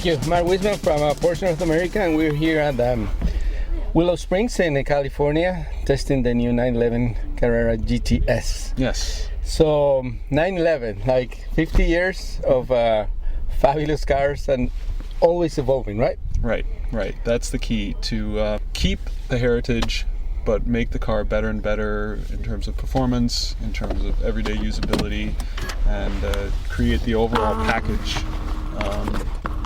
Thank you. Mark Wiseman from Porsche North America, and we're here at Willow Springs in California, testing the new 911 Carrera GTS. Yes. So 911, like 50 years of fabulous cars and always evolving, right? Right. That's the key, to keep the heritage, but make the car better and better in terms of performance, in terms of everyday usability, and create the overall package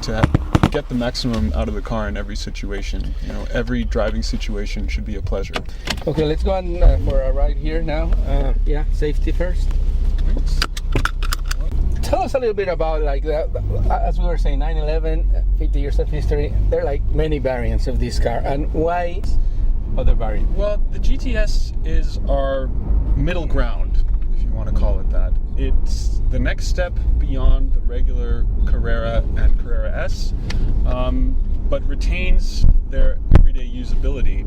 to get the maximum out of the car in every situation. You know, every driving situation should be a pleasure. Okay, let's go on for a ride here now. Safety first. Tell us a little bit about, like, as we were saying, 911, 50 years of history. There are like many variants of this car, and why other variants? Well, the GTS is our middle ground, if you want to call it that. It's the next step beyond the regular Carrera and Carrera S, but retains their everyday usability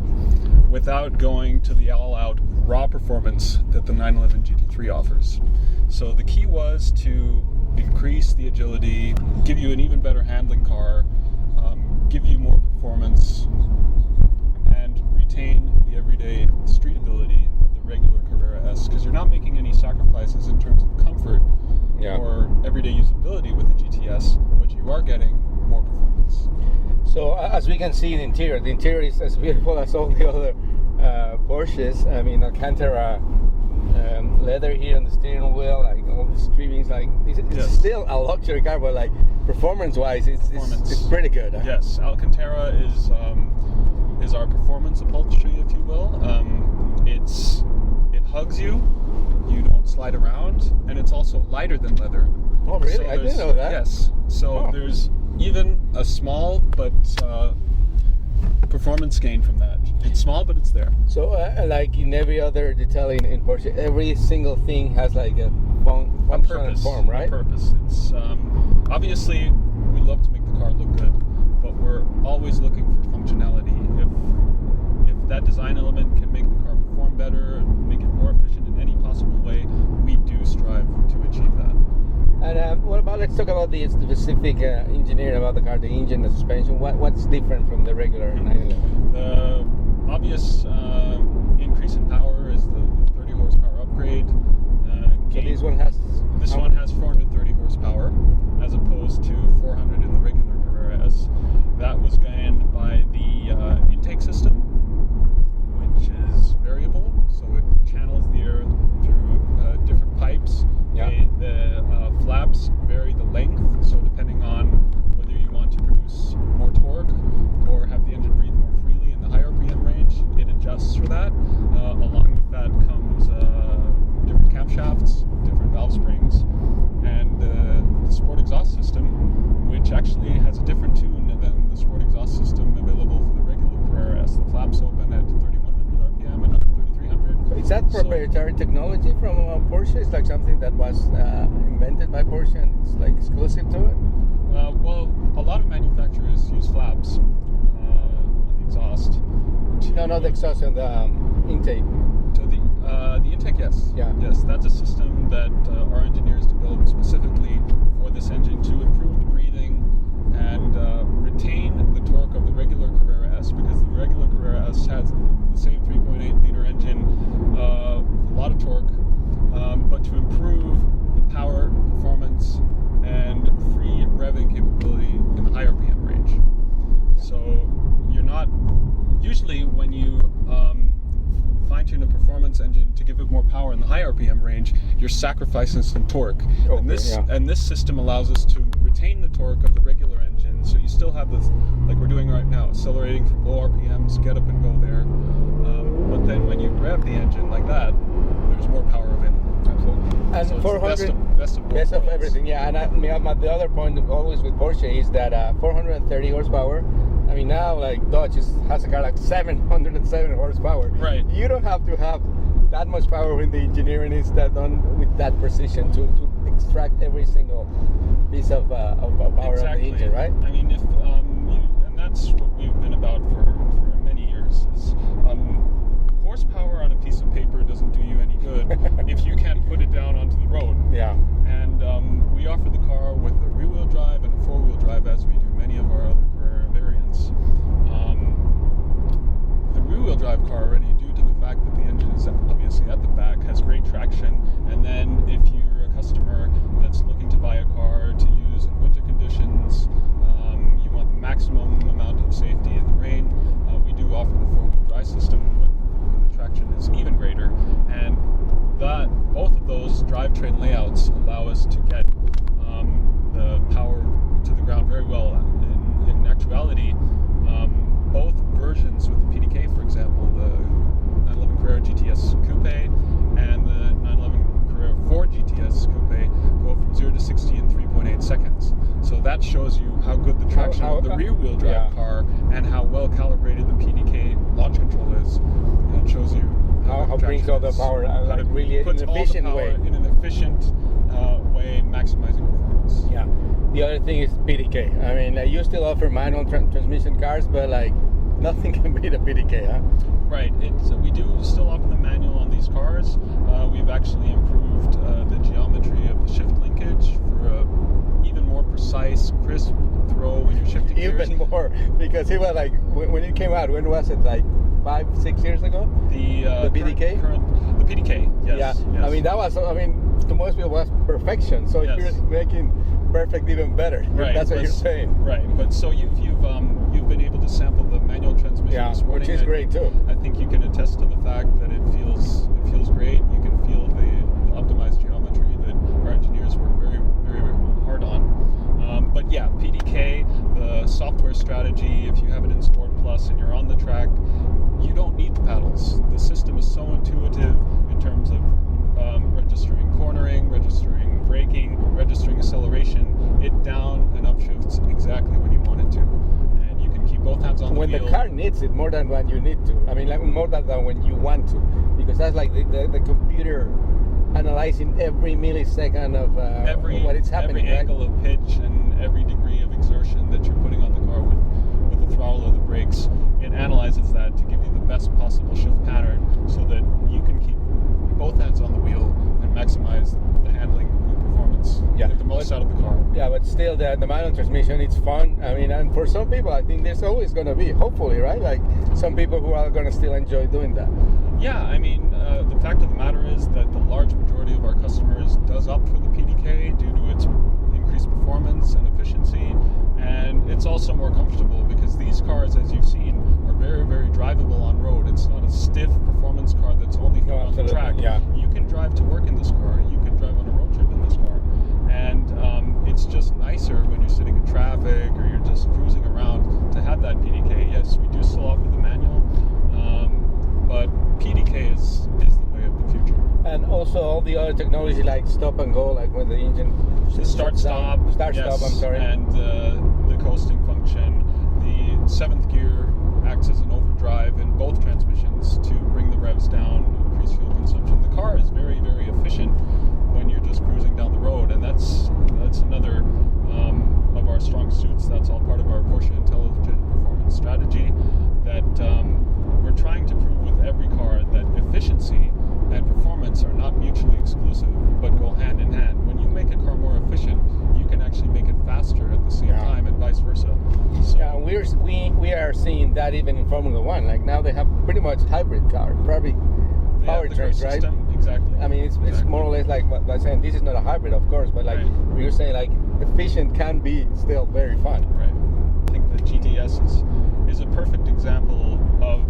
without going to the all-out raw performance that the 911 GT3 offers. So the key was to increase the agility, give you an even better handling car, give you more performance, and retain the everyday street ability of the regular Carrera S, because you're not making any sacrifices in terms of comfort or everyday usability with the GTS, but you are getting more performance. So as we can see, the interior is as beautiful as all the other Porsches. I mean, Alcantara leather here on the steering wheel, like all the streamings, like it's still a luxury car, but like performance-wise, it's pretty good. Huh? Yes, Alcantara is our performance upholstery, if you will. It hugs you. You don't slide around, and it's also lighter than leather. Oh, really? So I didn't know that. Yes. So there's even a small but performance gain from that. It's small, but it's there. So, like in every other detailing in Porsche, every single thing has like a function and form, right? A purpose. It's obviously we love to make the car look good, but we're always looking for functionality. If that design element can make the car perform better and make it more efficient in any possible way, we do strive to achieve that. And what about, let's talk about the specific engineering about the car, the engine, the suspension. What's different from the regular 911? The obvious increase in power is the 30 horsepower upgrade. So this one has 430 horsepower as opposed to 400 in the regular Carrera S. That was gained by the intake system, which is variable, so it channels the air through different pipes. The flaps vary the length, so depending on whether you want to produce more torque or have the engine breathe more freely in the high RPM range, it adjusts for that. Along with that comes different camshafts, different valve springs, and the sport exhaust system, which actually has a different tune than the sport exhaust system available for the regular Carrera S. The flaps open at 3100 RPM and not 3300. So is that proprietary technology from Porsche? It's like something that was invented by Porsche and it's like exclusive to it? Well, a lot of manufacturers use flaps on the exhaust. No, not the exhaust, on the intake. To the intake, yes. Yeah. Yes, that's a system that our engineers developed specifically for this engine to improve the breathing and retain the torque of the regular Carrera S, because the regular Carrera S has the same 3.8 liter engine, a lot of torque, but to improve the power, performance, and free revving capability in the high RPM range. So you're not, usually when you fine-tune a performance engine to give it more power in the high RPM range, you're sacrificing some torque. And this system allows us to retain the torque of the regular engine, so you still have this, like we're doing right now, accelerating from low RPMs, get up and go there. But then when you rev the engine like that, there's more power available. Absolutely. And so 400, best of everything. Yeah, and the other point always with Porsche is that 430 horsepower. I mean, now like Dodge has a car like 707 horsepower. Right. You don't have to have that much power when the engineering is done with that precision to extract every single piece of power of the engine, right? I mean, if and that's what we've been about for many years. Is horsepower on a piece of paper doesn't do you any good if you can't put it down onto the road. Yeah. And we offer the car with a rear-wheel drive and a four-wheel drive, as we do many of how it brings all the power like really in puts an all the efficient power way. in an efficient way, maximizing performance. Yeah. The other thing is PDK. I mean, you still offer manual transmission cars, but like nothing can beat a PDK, huh? Right. We do still offer the manual on these cars. We've actually improved the geometry of the shift linkage for a even more precise, crisp throw when you're shifting gears. Even more, because it was like when it came out. When was it? Like 5-6 years ago? The PDK. The PDK. Yes. Yeah. Yes. I mean, that was. I mean, to most people, was perfection. So Yes. you're making perfect even better. Right. That's what you're saying. Right. But so you've been able to sample the manual transmission Yeah, this morning. which is great too. I think you can attest to the fact that it feels great. You can feel the optimized geometry that our engineers work very, very, very hard on. But yeah, PDK, the software strategy, if you have it in Sport Plus and you're on the track, you don't need the paddles. The system is so intuitive in terms of registering cornering, registering braking, registering acceleration. It down and upshifts exactly when you want it to. And you can keep both hands on the When wheel. the car needs it more than when you need to. I mean, like more than when you want to, because that's like the computer analyzing every millisecond of what is happening. Every angle of pitch and every degree of exertion that you're putting on the car with the throttle or the brakes. It analyzes that to give you the best possible shift pattern so that you can keep both hands on the wheel and maximize the handling and performance. Yeah. Get the most out of the car. Yeah, but still, the manual transmission, it's fun. I mean, and for some people, I think there's always going to be, hopefully, right? Like some people who are going to still enjoy doing that. Yeah, I mean, the fact of the matter is that the large majority of our customers does opt for the PDK due to its increased performance and efficiency, and it's also more comfortable because these cars, as you've seen, are very, very drivable on road. It's not a stiff performance car that's only fun on the track. Yeah. You can drive to work in this car. You can drive on a road trip in this car, and it's just nicer when you're sitting in traffic or you're just cruising around to have that PDK. Yes, we do still offer the manual, but PDK is the way of the future. And also all the other technology like stop and go, like when the engine Start stop, I'm sorry. and the coasting function. The seventh gear acts as an overdrive in both transmissions to bring the revs down, increase fuel consumption. The car is very, very efficient when you're just cruising down the road, and that's another of our strong suits. That's all part of our Porsche Intelligent Performance strategy that we're trying to prove with every car that efficiency and performance are not mutually exclusive, but go hand in hand. When you make a car more efficient, you can actually make it faster at the same time, and vice versa. So, yeah, we are seeing that even in Formula One. Like now they have pretty much hybrid car, probably powertrains, right? System, exactly. I mean, it's more or less like by saying this is not a hybrid, of course, but like we were saying, like efficient can be still very fun. Right. I think the GTS is a perfect example of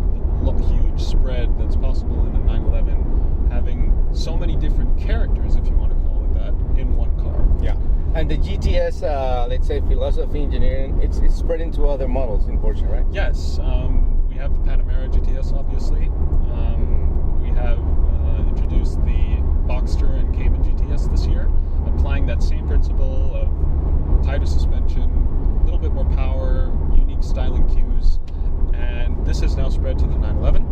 the huge spread that's possible in a 911, having so many different characters, if you want to call it that, in one car. Yeah. And the GTS, let's say philosophy engineering, it's spread into other models in Porsche, right? Yes. We have the Panamera GTS, obviously. We have introduced the Boxster and Cayman GTS this year, applying that same principle of tighter suspension, a little bit more power, unique styling cues, and this has now spread to the 911.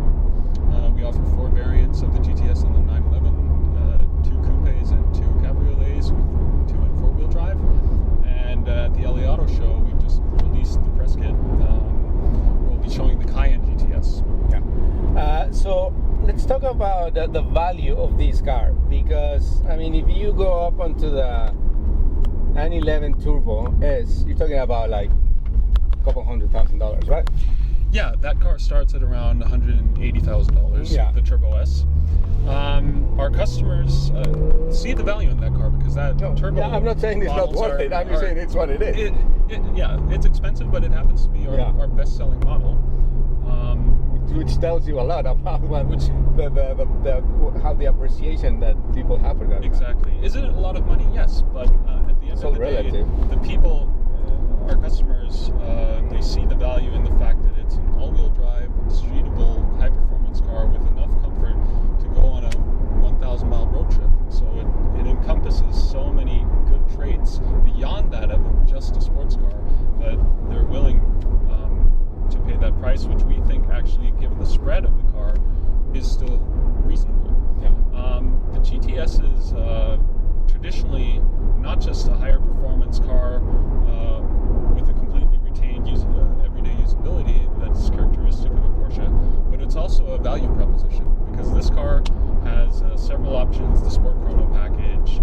We offer 4 variants of the GTS and the 911, 2 coupes and 2 cabriolets with 2 and 4-wheel drive. And at the LA Auto Show, we just released the press kit. We'll be showing the Cayenne GTS. Yeah. So let's talk about the value of this car, because I mean, if you go up onto the 911 Turbo S, you're talking about like a couple $100,000, right? Yeah, that car starts at around $180,000. Yeah. The Turbo S. Our customers see the value in that car because that turbo. Yeah, I'm not saying it's not worth it. I'm just saying it's what it is. Yeah, it's expensive, but it happens to be our best-selling model. Which tells you a lot about how the appreciation that people have for that. Exactly. Is it a lot of money? Yes, but at the end of the day, the people, our customers, they see the value in the fact that it's an all-wheel drive, streetable, high-performance car with enough comfort to go on a 1,000-mile road trip. So it encompasses so many good traits beyond that of just a sports car that they're willing to pay that price, which we think actually, given the spread of the car, is still reasonable. also a value proposition because this car has several options: the Sport Chrono package,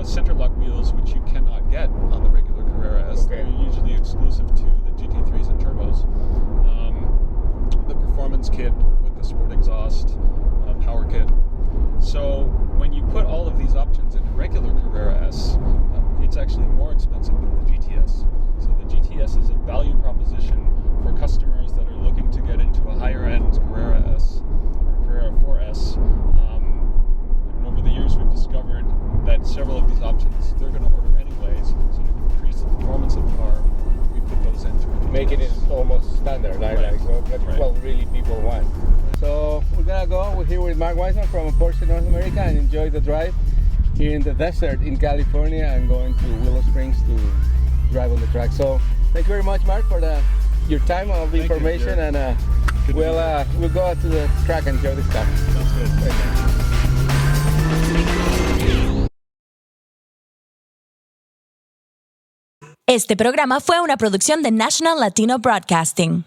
center lock wheels, which you cannot get on the regular Carrera S. Okay. They're usually exclusive to the GT3s and turbos. The performance kit with the sport exhaust, power kit. So when you put all of these options in a regular Carrera S, it's actually more expensive than the GTS. So the GTS is a value proposition for customers that are looking to get into a higher-end Carrera S or Carrera 4S. And over the years, we've discovered that several of these options they're going to order anyways. So to increase the performance of the car, we put those into it. Making it almost standard, like, Right. like what really people want. So we're gonna go. We're here with Mark Weisman from Porsche North America and enjoy the drive here in the desert in California and going to Willow Springs to drive on the track. So thank you very much, Mark, for your time, all the Thank you, information, Jared. and we'll go out to the track and enjoy this stuff. Sounds good. Thank you. Este programa fue una producción de National Latino Broadcasting.